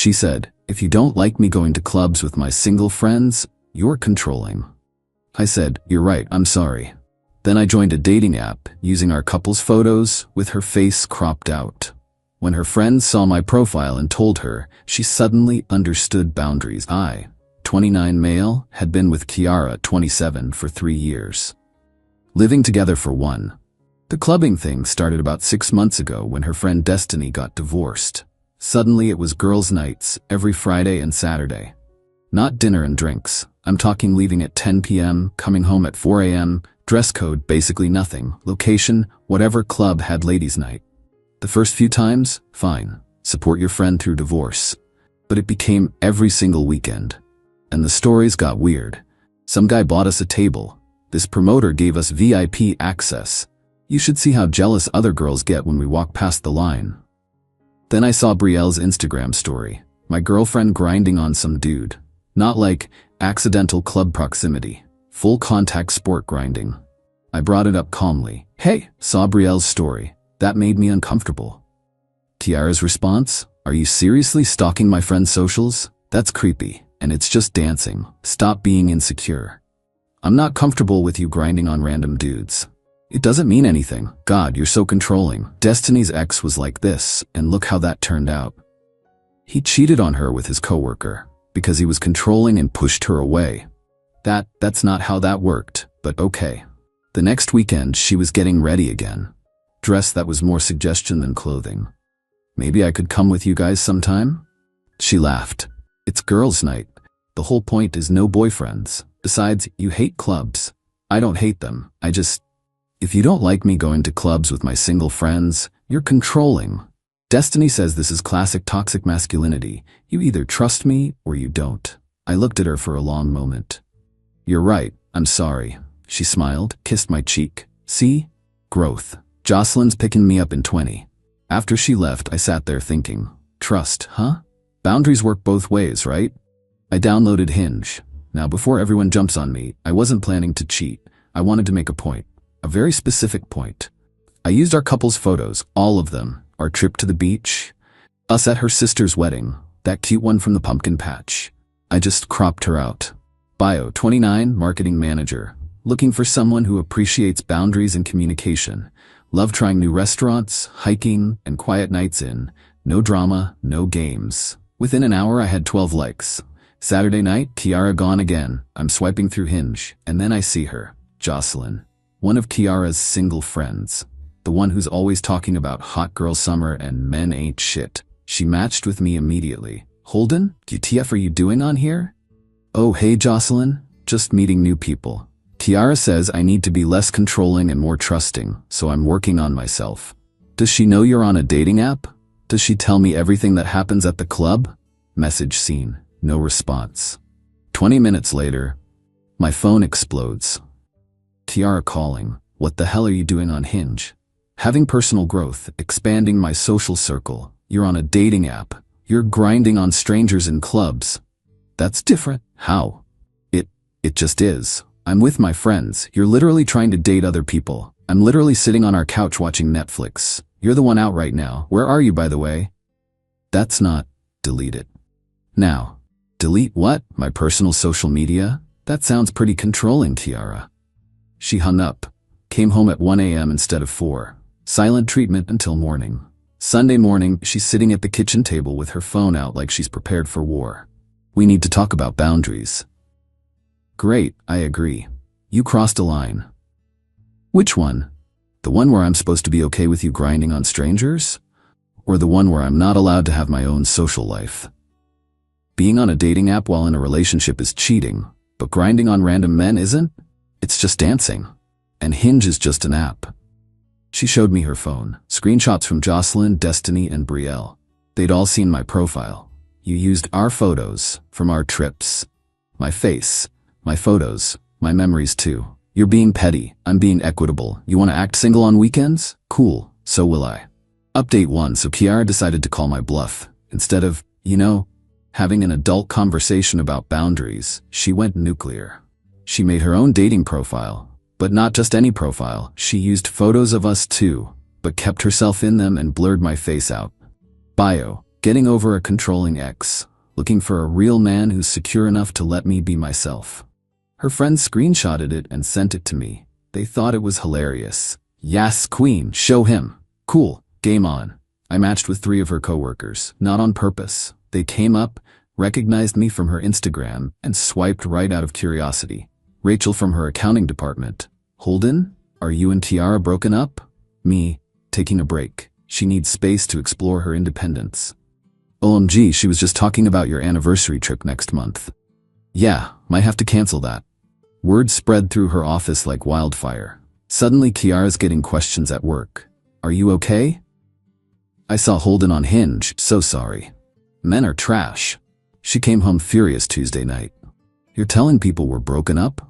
She said, "If you don't like me going to clubs with my single friends, you're controlling." I said, "You're right, I'm sorry." Then I joined a dating app using our couple's photos with her face cropped out. When her friends saw my profile and told her, she suddenly understood boundaries. I, 29 male, had been with Kiara, 27, for 3 years. Living together for 1. The clubbing thing started about 6 months ago when her friend Destiny got divorced. Suddenly it was girls' nights every Friday and Saturday. Not dinner and drinks. I'm talking leaving at 10 p.m., coming home at 4 a.m., dress code basically nothing, location, whatever club had ladies' night. The first few times, fine, support your friend through divorce. But it became every single weekend. And the stories got weird. Some guy bought us a table. This promoter gave us VIP access. You should see how jealous other girls get when we walk past the line. Then I saw Brielle's Instagram story. My girlfriend grinding on some dude. Not like accidental club proximity. Full contact sport grinding. I brought it up calmly. "Hey, saw Brielle's story. That made me uncomfortable." Kiara's response, "Are you seriously stalking my friend's socials? That's creepy, and it's just dancing. Stop being insecure. I'm not comfortable with you grinding on random dudes. It doesn't mean anything. God, you're so controlling. Destiny's ex was like this, and look how that turned out. He cheated on her with his coworker because he was controlling and pushed her away. That's not how that worked, but okay." The next weekend, she was getting ready again. Dress that was more suggestion than clothing. "Maybe I could come with you guys sometime?" She laughed. "It's girls' night. The whole point is no boyfriends. Besides, you hate clubs. I don't hate them. If you don't like me going to clubs with my single friends, you're controlling. Destiny says this is classic toxic masculinity. You either trust me or you don't." I looked at her for a long moment. "You're right, I'm sorry." She smiled, kissed my cheek. "See? Growth. Jocelyn's picking me up in 20. After she left, I sat there thinking, trust, huh? Boundaries work both ways, right? I downloaded Hinge. Now, before everyone jumps on me, I wasn't planning to cheat. I wanted to make a point. A very specific point. I used our couple's photos, all of them. Our trip to the beach. Us at her sister's wedding. That cute one from the pumpkin patch. I just cropped her out. Bio, 29, marketing manager. Looking for someone who appreciates boundaries and communication. Love trying new restaurants, hiking, and quiet nights in. No drama, no games. Within an hour I had 12 likes. Saturday night, Kiara gone again. I'm swiping through Hinge, and then I see her. Jocelyn. One of Kiara's single friends. The one who's always talking about hot girl summer and men ain't shit. She matched with me immediately. "Holden, WTF are you doing on here?" "Oh hey Jocelyn, just meeting new people. Kiara says I need to be less controlling and more trusting, so I'm working on myself." "Does she know you're on a dating app? Does she tell me everything that happens at the club?" Message seen. No response. 20 minutes later, my phone explodes. Kiara calling. "What the hell are you doing on Hinge?" "Having personal growth, expanding my social circle. You're on a dating app. You're grinding on strangers in clubs." "That's different." "How?" It just is. I'm with my friends. You're literally trying to date other people. I'm literally sitting on our couch watching Netflix. You're the one out right now. Where are you, by the way?" "That's not." "Delete it." "Now." "Delete what? My personal social media? That sounds pretty controlling, Kiara." She hung up. Came home at 1 a.m. instead of 4. Silent treatment until morning. Sunday morning, she's sitting at the kitchen table with her phone out like she's prepared for war. "We need to talk about boundaries." "Great, I agree. You crossed a line." "Which one? The one where I'm supposed to be okay with you grinding on strangers? Or the one where I'm not allowed to have my own social life? Being on a dating app while in a relationship is cheating, but grinding on random men isn't? It's just dancing. And Hinge is just an app." She showed me her phone. Screenshots from Jocelyn, Destiny, and Brielle. They'd all seen my profile. "You used our photos from our trips. My face. My photos, my memories too. You're being petty, I'm being equitable. You want to act single on weekends? Cool, so will I." Update 1. So Kiara decided to call my bluff. Instead of, having an adult conversation about boundaries, she went nuclear. She made her own dating profile, but not just any profile. She used photos of us too, but kept herself in them and blurred my face out. Bio, Getting over a controlling ex. Looking for a real man who's secure enough to let me be myself. Her friends screenshotted it and sent it to me. They thought it was hilarious. Yes, queen, show him. Cool, game on. I matched with 3 of her coworkers, not on purpose. They came up, recognized me from her Instagram, and swiped right out of curiosity. Rachel from her accounting department. Holden, are you and Tiara broken up? Me, taking a break. She needs space to explore her independence. OMG, she was just talking about your anniversary trip next month. Yeah, might have to cancel that. Word spread through her office like wildfire. Suddenly Kiara's getting questions at work. Are you okay? I saw Holden on Hinge, so sorry. Men are trash. She came home furious Tuesday night. You're telling people we're broken up?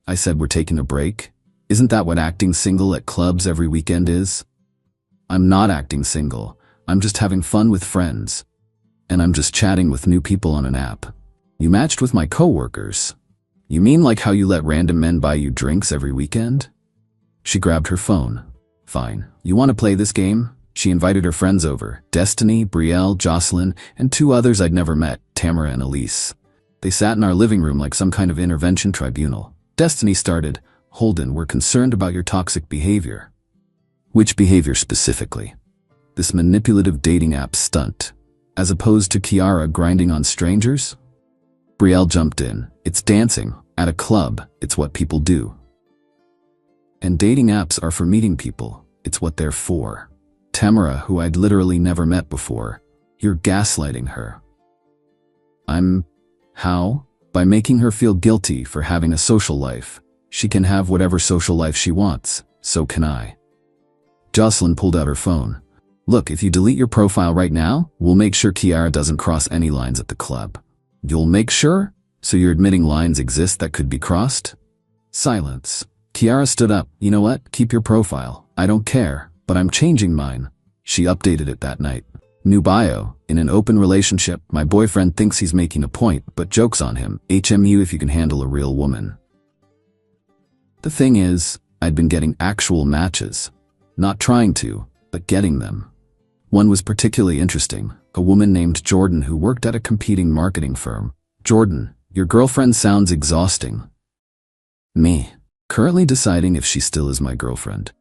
I said we're taking a break. Isn't that what acting single at clubs every weekend is? I'm not acting single. I'm just having fun with friends. And I'm just chatting with new people on an app. You matched with my coworkers. You mean like how you let random men buy you drinks every weekend? She grabbed her phone. Fine. You want to play this game? She invited her friends over. Destiny, Brielle, Jocelyn, and 2 others I'd never met, Tamara and Elise. They sat in our living room like some kind of intervention tribunal. Destiny started, Holden, we're concerned about your toxic behavior. Which behavior specifically? This manipulative dating app stunt. As opposed to Kiara grinding on strangers? Brielle jumped in. It's dancing. At a club, it's what people do. And dating apps are for meeting people. It's what they're for. Tamara, who I'd literally never met before, you're gaslighting her. How? By making her feel guilty for having a social life. She can have whatever social life she wants. So can I. Jocelyn pulled out her phone. Look, if you delete your profile right now, we'll make sure Kiara doesn't cross any lines at the club. You'll make sure? So you're admitting lines exist that could be crossed? Silence. Kiara stood up. You know what? Keep your profile. I don't care, but I'm changing mine. She updated it that night. New bio. In an open relationship, my boyfriend thinks he's making a point, but jokes on him. HMU if you can handle a real woman. The thing is, I'd been getting actual matches. Not trying to, but getting them. One was particularly interesting, a woman named Jordan who worked at a competing marketing firm. Jordan, your girlfriend sounds exhausting. Me, currently deciding if she still is my girlfriend.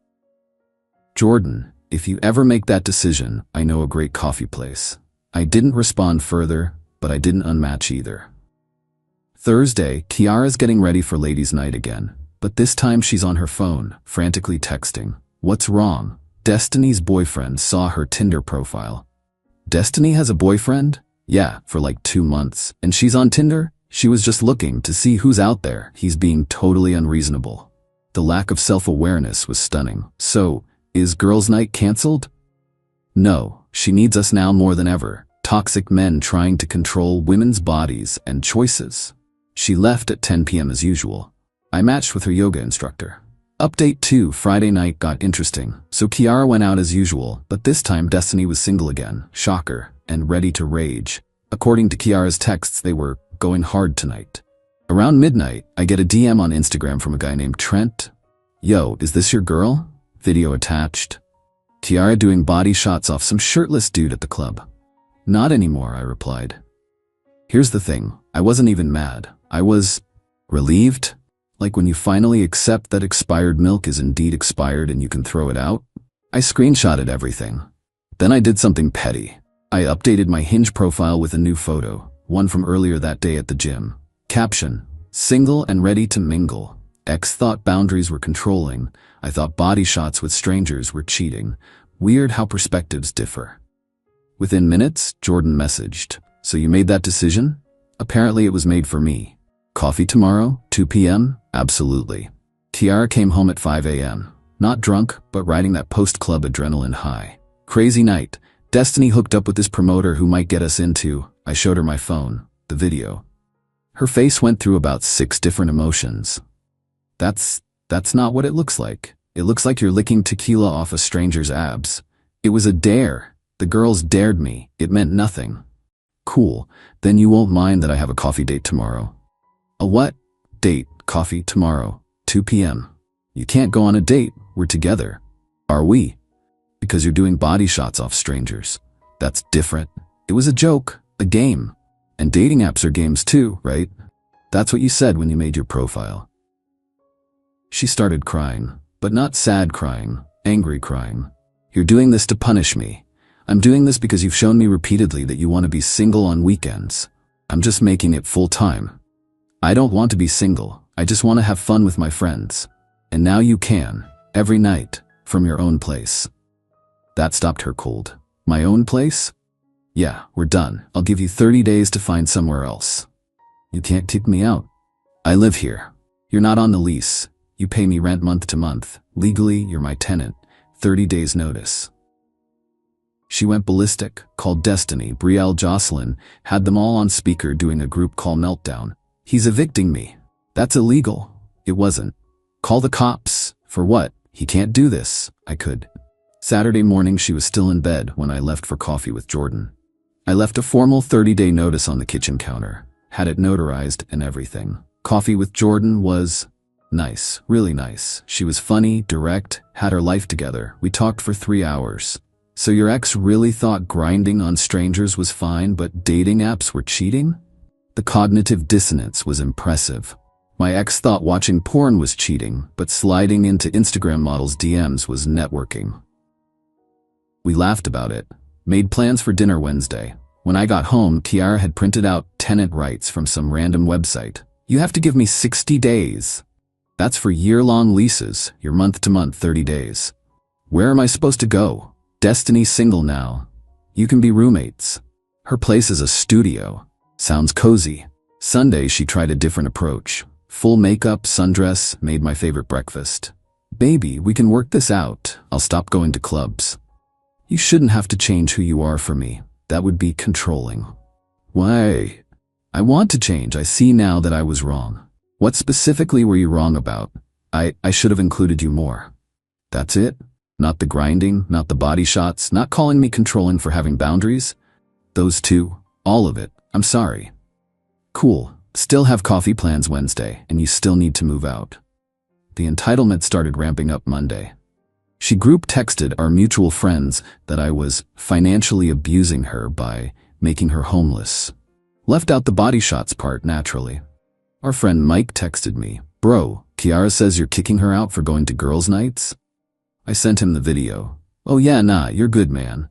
Jordan, if you ever make that decision, I know a great coffee place. I didn't respond further, but I didn't unmatch either. Thursday, Kiara's getting ready for ladies' night again, but this time she's on her phone, frantically texting. What's wrong? Destiny's boyfriend saw her Tinder profile. Destiny has a boyfriend? Yeah, for like 2 months. And she's on Tinder? She was just looking to see who's out there. He's being totally unreasonable. The lack of self-awareness was stunning. So, is girls' night canceled? No, she needs us now more than ever. Toxic men trying to control women's bodies and choices. She left at 10 p.m. as usual. I matched with her yoga instructor. Update 2, Friday night got interesting. So Kiara went out as usual, but this time Destiny was single again, shocker, and ready to rage. According to Kiara's texts, they were going hard tonight. Around midnight, I get a DM on Instagram from a guy named Trent. Yo, is this your girl? Video attached. Kiara doing body shots off some shirtless dude at the club. Not anymore, I replied. Here's the thing, I wasn't even mad. I was relieved. Like when you finally accept that expired milk is indeed expired and you can throw it out. I screenshotted everything. Then I did something petty. I updated my Hinge profile with a new photo, one from earlier that day at the gym. Caption, single and ready to mingle. Ex thought boundaries were controlling. I thought body shots with strangers were cheating. Weird how perspectives differ. Within minutes, Jordan messaged, so you made that decision? Apparently it was made for me. Coffee tomorrow, 2 p.m.? Absolutely. Kiara came home at 5 a.m. Not drunk, but riding that post-club adrenaline high. Crazy night. Destiny hooked up with this promoter who might get us into. I showed her my phone, the video. Her face went through about 6 different emotions. That's not what it looks like. It looks like you're licking tequila off a stranger's abs. It was a dare. The girls dared me. It meant nothing. Cool. Then you won't mind that I have a coffee date tomorrow. A what? Date, coffee, tomorrow, 2 p.m. You can't go on a date, we're together. Are we? Because you're doing body shots off strangers. That's different. It was a joke, a game. And dating apps are games too, right? That's what you said when you made your profile. She started crying, but not sad crying, angry crying. You're doing this to punish me. I'm doing this because you've shown me repeatedly that you want to be single on weekends. I'm just making it full time. I don't want to be single. I just want to have fun with my friends. And now you can, every night, from your own place. That stopped her cold. My own place? Yeah, we're done. I'll give you 30 days to find somewhere else. You can't kick me out. I live here. You're not on the lease. You pay me rent month to month. Legally, you're my tenant. 30 days notice. She went ballistic, called Destiny, Brielle, Jocelyn, had them all on speaker doing a group call meltdown. He's evicting me. That's illegal. It wasn't. Call the cops. For what? He can't do this. I could. Saturday morning she was still in bed when I left for coffee with Jordan. I left a formal 30-day notice on the kitchen counter, had it notarized and everything. Coffee with Jordan was nice, really nice. She was funny, direct, had her life together. We talked for 3 hours. So your ex really thought grinding on strangers was fine, but dating apps were cheating? The cognitive dissonance was impressive. My ex thought watching porn was cheating, but sliding into Instagram models' DMs was networking. We laughed about it, made plans for dinner Wednesday. When I got home, Kiara had printed out tenant rights from some random website. You have to give me 60 days. That's for year-long leases, your month-to-month 30 days. Where am I supposed to go? Destiny's single now. You can be roommates. Her place is a studio. Sounds cozy. Sunday she tried a different approach. Full makeup, sundress, made my favorite breakfast. Baby, we can work this out. I'll stop going to clubs. You shouldn't have to change who you are for me. That would be controlling. Why? I want to change. I see now that I was wrong. What specifically were you wrong about? I should have included you more. That's it? Not the grinding, not the body shots, not calling me controlling for having boundaries? Those two, all of it. I'm sorry. Cool. Still have coffee plans Wednesday, and you still need to move out. The entitlement started ramping up Monday. She group texted our mutual friends that I was financially abusing her by making her homeless. Left out the body shots part naturally. Our friend Mike texted me, "Bro, Kiara says you're kicking her out for going to girls' nights?" I sent him the video. "Oh yeah, nah, you're good, man."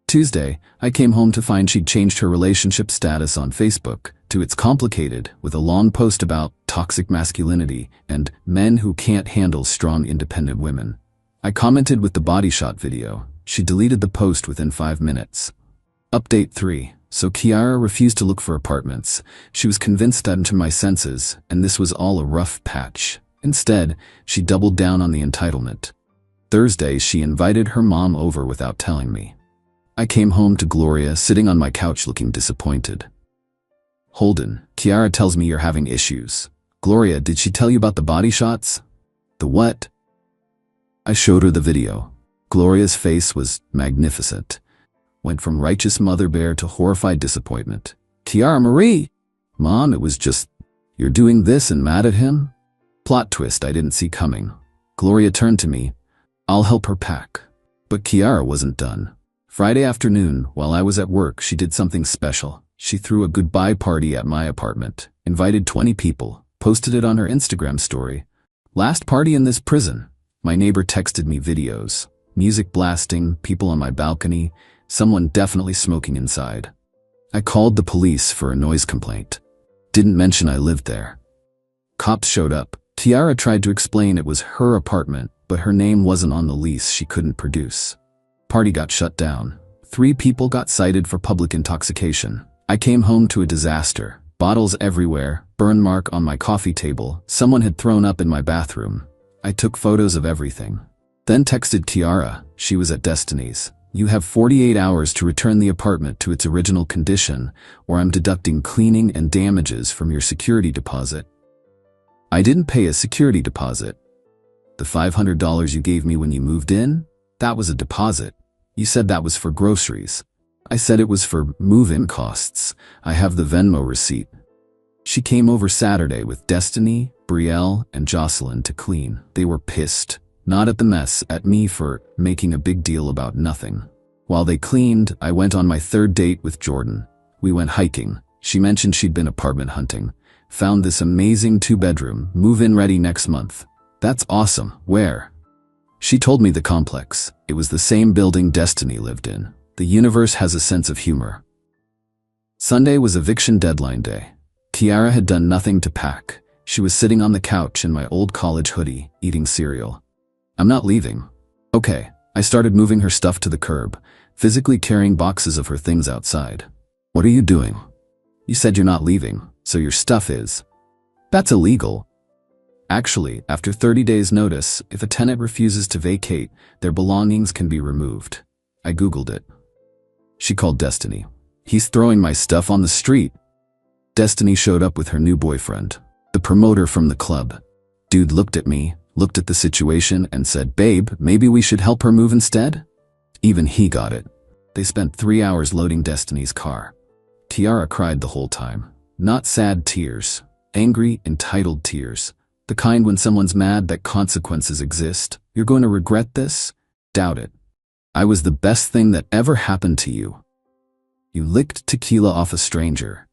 Tuesday, I came home to find she'd changed her relationship status on Facebook to "It's complicated" with a long post about toxic masculinity and men who can't handle strong, independent women. I commented with the body shot video. She deleted the post within 5 minutes. Update 3. So Kiara refused to look for apartments. She was convinced I'm to my senses, and this was all a rough patch. Instead, she doubled down on the entitlement. Thursday, she invited her mom over without telling me. I came home to Gloria sitting on my couch looking disappointed. "Holden, Kiara tells me you're having issues." "Gloria, did she tell you about the body shots?" "The what?" I showed her the video. Gloria's face was magnificent. Went from righteous mother bear to horrified disappointment. "Kiara Marie!" "Mom, it was just, you're doing this and mad at him?" Plot twist I didn't see coming. Gloria turned to me. "I'll help her pack." But Kiara wasn't done. Friday afternoon, while I was at work, she did something special. She threw a goodbye party at my apartment, invited 20 people, posted it on her Instagram story. "Last party in this prison." My neighbor texted me videos. Music blasting, people on my balcony, someone definitely smoking inside. I called the police for a noise complaint. Didn't mention I lived there. Cops showed up. Kiara tried to explain it was her apartment, but her name wasn't on the lease she couldn't produce. Party got shut down. 3 people got cited for public intoxication. I came home to a disaster. Bottles everywhere, burn mark on my coffee table, someone had thrown up in my bathroom. I took photos of everything. Then texted Kiara. She was at Destiny's. "You have 48 hours to return the apartment to its original condition, or I'm deducting cleaning and damages from your security deposit." I didn't pay a security deposit. The $500 you gave me when you moved in? That was a deposit. You said that was for groceries. I said it was for move-in costs. I have the Venmo receipt. She came over Saturday with Destiny, Brielle, and Jocelyn to clean. They were pissed. Not at the mess, at me for making a big deal about nothing. While they cleaned, I went on my third date with Jordan. We went hiking. She mentioned she'd been apartment hunting. Found this amazing 2-bedroom, move-in ready next month. That's awesome. Where? She told me the complex. It was the same building Destiny lived in. The universe has a sense of humor. Sunday was eviction deadline day. Kiara had done nothing to pack. She was sitting on the couch in my old college hoodie, eating cereal. I'm not leaving. Okay. I started moving her stuff to the curb, physically carrying boxes of her things outside. What are you doing? You said you're not leaving, so your stuff is. That's illegal. Actually, after 30 days notice, if a tenant refuses to vacate, their belongings can be removed. I Googled it. She called Destiny. He's throwing my stuff on the street. Destiny showed up with her new boyfriend, the promoter from the club. Dude looked at me, looked at the situation, and said, "Babe, maybe we should help her move instead?" Even he got it. They spent 3 hours loading Destiny's car. Kiara cried the whole time. Not sad tears. Angry, entitled tears. The kind when someone's mad that consequences exist. You're going to regret this? Doubt it. I was the best thing that ever happened to you. You licked tequila off a stranger.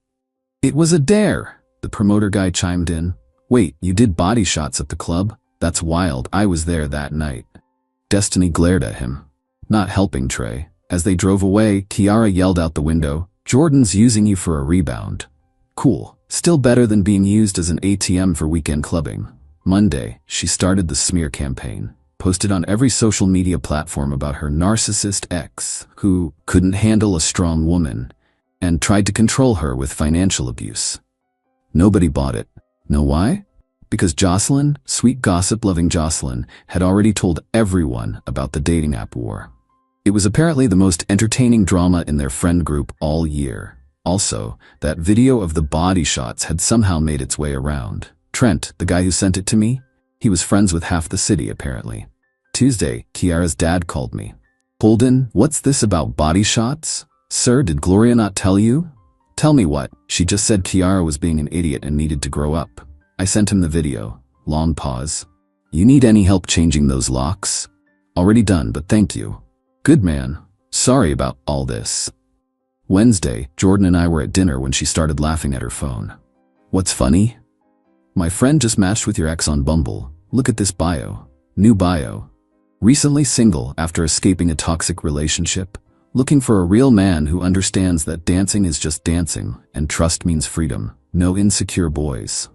It was a dare, the promoter guy chimed in. Wait, you did body shots at the club? That's wild. I was there that night. Destiny glared at him. Not helping Trey. As they drove away, Kiara yelled out the window, "Jordan's using you for a rebound." Cool. Still better than being used as an ATM for weekend clubbing. Monday, she started the smear campaign. Posted on every social media platform about her narcissist ex, who couldn't handle a strong woman, and tried to control her with financial abuse. Nobody bought it. Know why? Because Jocelyn, sweet gossip-loving Jocelyn, had already told everyone about the dating app war. It was apparently the most entertaining drama in their friend group all year. Also, that video of the body shots had somehow made its way around. Trent, the guy who sent it to me, he was friends with half the city apparently. Tuesday, Kiara's dad called me. "Holden, what's this about body shots? Sir, did Gloria not tell you?" "Tell me what?" "She just said Kiara was being an idiot and needed to grow up." I sent him the video. Long pause. "You need any help changing those locks?" "Already done, but thank you." "Good man. Sorry about all this." Wednesday, Jordan and I were at dinner when she started laughing at her phone. "What's funny?" "My friend just matched with your ex on Bumble. Look at this bio. New bio. Recently single after escaping a toxic relationship. Looking for a real man who understands that dancing is just dancing and trust means freedom. No insecure boys."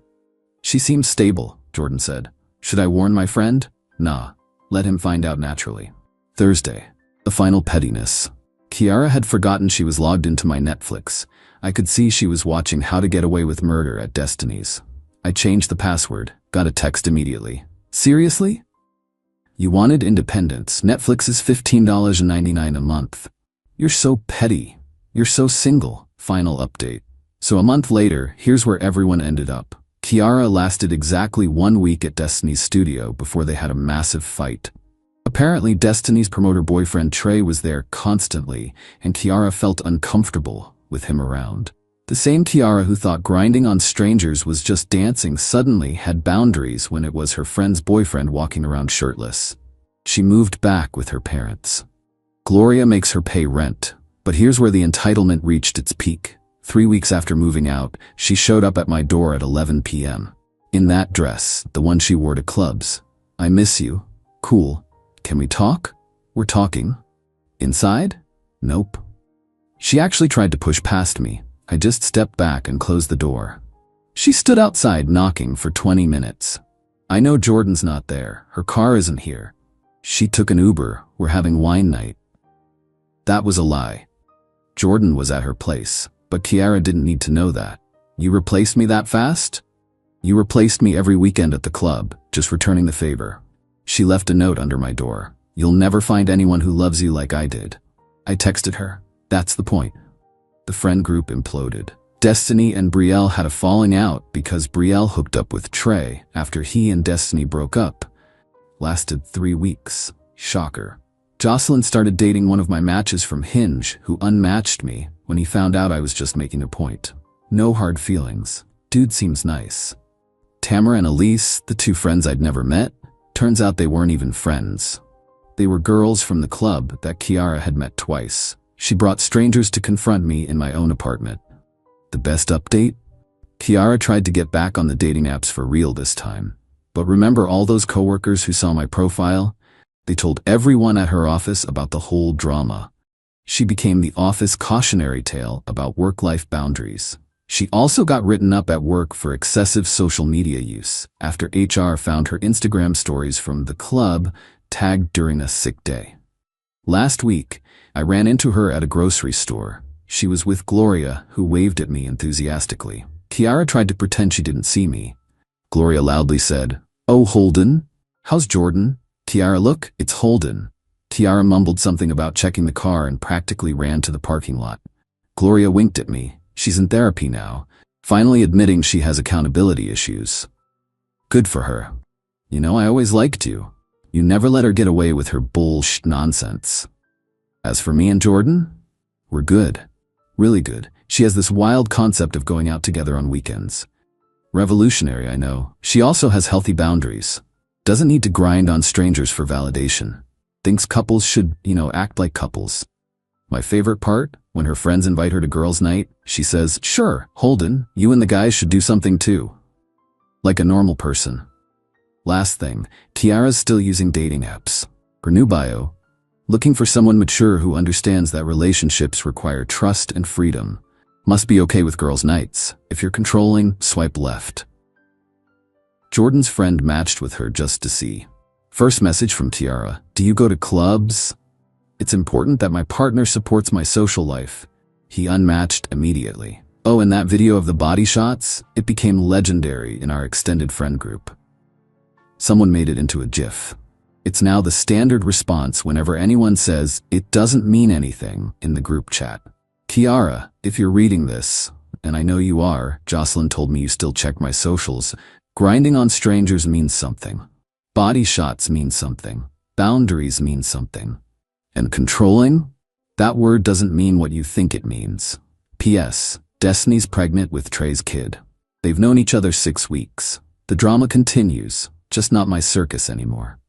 "She seems stable," Jordan said. "Should I warn my friend?" "Nah. Let him find out naturally." Thursday. The final pettiness. Kiara had forgotten she was logged into my Netflix. I could see she was watching How to Get Away with Murder at Destiny's. I changed the password, got a text immediately. "Seriously? You wanted independence. Netflix is $15.99 a month. You're so petty. You're so single." Final update. So a month later, here's where everyone ended up. Kiara lasted exactly 1 week at Destiny's studio before they had a massive fight. Apparently, Destiny's promoter boyfriend Trey was there constantly, and Kiara felt uncomfortable with him around. The same Kiara who thought grinding on strangers was just dancing suddenly had boundaries when it was her friend's boyfriend walking around shirtless. She moved back with her parents. Gloria makes her pay rent, but here's where the entitlement reached its peak. 3 weeks after moving out, she showed up at my door at 11 p.m. In that dress, the one she wore to clubs. "I miss you." "Cool. Can we talk?" "We're talking." "Inside?" "Nope." She actually tried to push past me. I just stepped back and closed the door. She stood outside knocking for 20 minutes. "I know Jordan's not there. Her car isn't here." She took an Uber. "We're having wine night." That was a lie. Jordan was at her place, but Kiara didn't need to know that. "You replaced me that fast?" "You replaced me every weekend at the club, just returning the favor." She left a note under my door. "You'll never find anyone who loves you like I did." I texted her. That's the point. The friend group imploded. Destiny and Brielle had a falling out because Brielle hooked up with Trey after he and Destiny broke up. Lasted 3 weeks. Shocker. Jocelyn started dating one of my matches from Hinge who unmatched me when he found out I was just making a point. No hard feelings. Dude seems nice. Tamara and Elise, the 2 friends I'd never met, turns out they weren't even friends. They were girls from the club that Kiara had met twice. She brought strangers to confront me in my own apartment. The best update? Kiara tried to get back on the dating apps for real this time. But remember all those coworkers who saw my profile? They told everyone at her office about the whole drama. She became the office cautionary tale about work-life boundaries. She also got written up at work for excessive social media use after HR found her Instagram stories from the club tagged during a sick day. Last week, I ran into her at a grocery store. She was with Gloria, who waved at me enthusiastically. Kiara tried to pretend she didn't see me. Gloria loudly said, "Oh, Holden? How's Jordan?" "Kiara, look, it's Holden." Kiara mumbled something about checking the car and practically ran to the parking lot. Gloria winked at me. She's in therapy now, finally admitting she has accountability issues. Good for her. You know, I always liked you. You never let her get away with her bullshit nonsense. As for me and Jordan, we're good. Really good. She has this wild concept of going out together on weekends. Revolutionary, I know. She also has healthy boundaries. Doesn't need to grind on strangers for validation. Thinks couples should, act like couples. My favorite part? When her friends invite her to girls' night, she says, "Sure, Holden, you and the guys should do something too." Like a normal person. Last thing, Kiara's still using dating apps. Her new bio: looking for someone mature who understands that relationships require trust and freedom. Must be okay with girls' nights. If you're controlling, swipe left. Jordan's friend matched with her just to see. First message from Kiara: "Do you go to clubs? It's important that my partner supports my social life." He unmatched immediately. Oh, and that video of the body shots? It became legendary in our extended friend group. Someone made it into a GIF. It's now the standard response whenever anyone says, "It doesn't mean anything," in the group chat. Kiara, if you're reading this, and I know you are, Jocelyn told me you still check my socials, grinding on strangers means something. Body shots mean something. Boundaries mean something. And controlling? That word doesn't mean what you think it means. P.S. Destiny's pregnant with Trey's kid. They've known each other 6 weeks. The drama continues, just not my circus anymore.